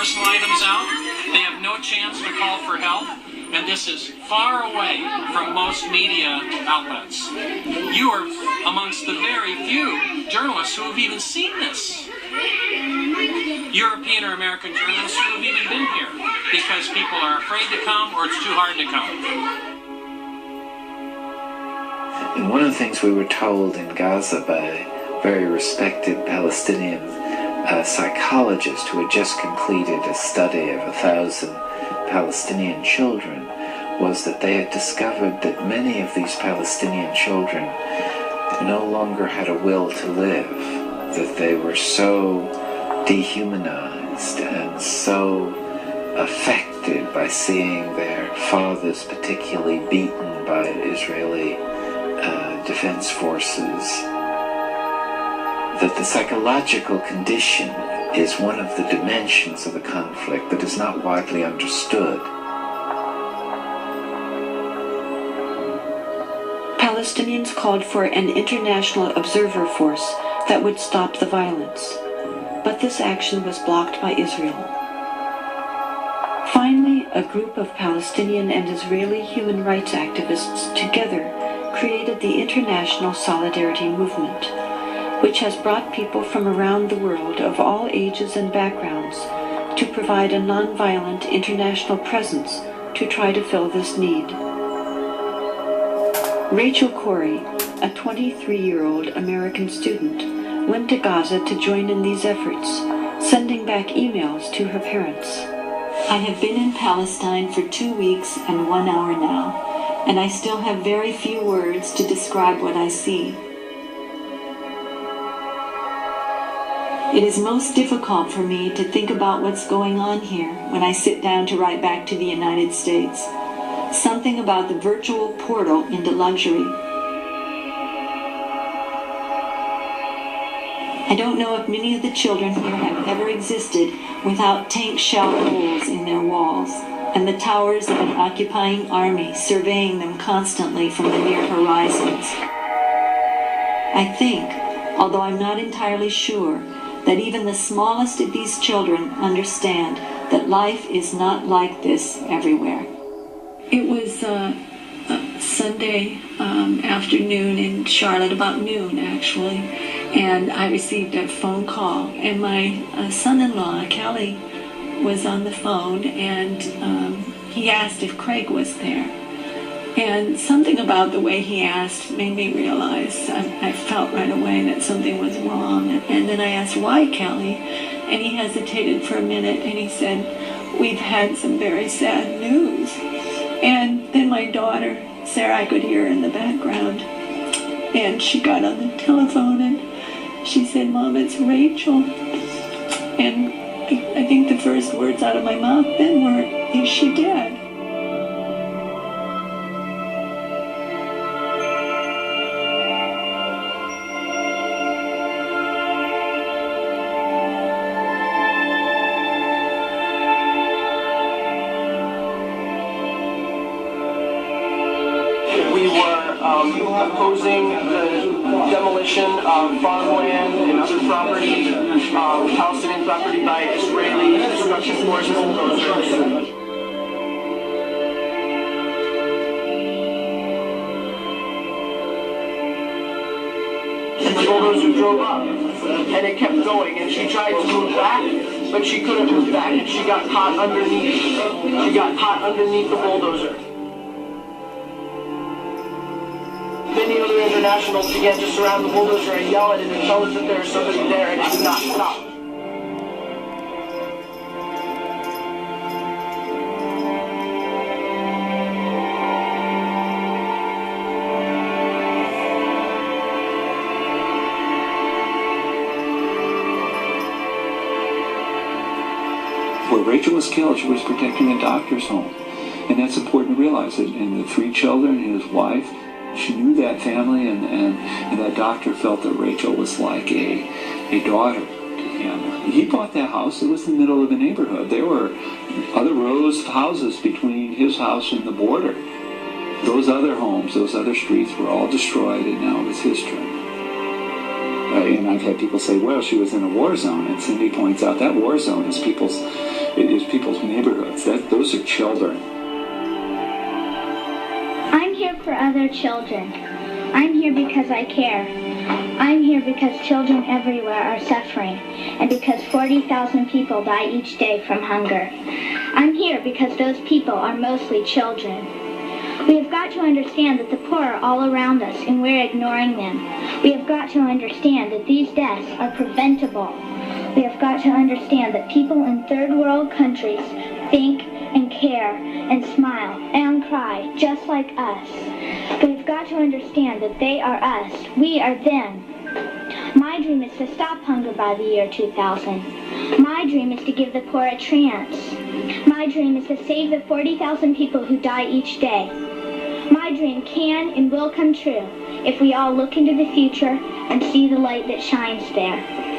personal items out. They have no chance to call for help. And this is far away from most media outlets. You are amongst the very few journalists who have even seen this. European or American journalists who have even been here because people are afraid to come or it's too hard to come. And one of the things we were told in Gaza by a very respected Palestinian psychologist who had just completed a study of 1,000 Palestinian children was that they had discovered that many of these Palestinian children no longer had a will to live, that they were so dehumanized and so affected by seeing their fathers particularly beaten by Israeli defense forces, that the psychological condition is one of the dimensions of the conflict that is not widely understood. Palestinians called for an international observer force that would stop the violence, but this action was blocked by Israel. Finally, a group of Palestinian and Israeli human rights activists together created the International Solidarity Movement, which has brought people from around the world of all ages and backgrounds to provide a nonviolent international presence to try to fill this need. Rachel Corrie, a 23-year-old American student, went to Gaza to join in these efforts, sending back emails to her parents. I have been in Palestine for 2 weeks and 1 hour now, and I still have very few words to describe what I see. It is most difficult for me to think about what's going on here when I sit down to write back to the United States. Something about the virtual portal into luxury. I don't know if many of the children here have ever existed without tank shell holes in their walls, and the towers of an occupying army surveying them constantly from the near horizons. I think, although I'm not entirely sure, that even the smallest of these children understand that life is not like this everywhere. It was Sunday afternoon in Charlotte, about noon actually, and I received a phone call, and my son-in-law, Kelly, was on the phone, and he asked if Craig was there. And something about the way he asked made me realize, I felt right away that something was wrong. And then I asked, why, Kelly? And he hesitated for a minute, and he said, we've had some very sad news. And then my daughter, Sarah, I could hear her in the background, and she got on the telephone, and she said, Mom, it's Rachel. And I think the first words out of my mouth then were, is she dead? We were opposing the demolition of farmland and other property, Palestinian property by Israeli construction forces and bulldozers. And the bulldozer drove up, and it kept going, and she tried to move back, but she couldn't move back, and she got caught underneath. She got caught underneath the bulldozer. Many other internationals began to surround the bulldozer and yell at it and tell us that there was somebody there, and it did not stop. Where Rachel was killed, she was protecting a doctor's home. And that's important to realize. And the 3 children and his wife, she knew that family, and that doctor felt that Rachel was like a daughter to him. He bought that house. It was in the middle of the neighborhood. There were other rows of houses between his house and the border. Those other homes, those other streets were all destroyed, and now it was his turn. And I've had people say, well, she was in a war zone. And Cindy points out that war zone is people's is people's neighborhoods. Those are children. I'm here for other children. I'm here because I care. I'm here because children everywhere are suffering, and because 40,000 people die each day from hunger. I'm here because those people are mostly children. We have got to understand that the poor are all around us and we're ignoring them. We have got to understand that these deaths are preventable. We have got to understand that people in third world countries think and care and smile and cry just like us. We've got to understand that they are us. We are them. My dream is to stop hunger by the year 2000. My dream is to give the poor a chance. My dream is to save the 40,000 people who die each day. My dream can and will come true if we all look into the future and see the light that shines there.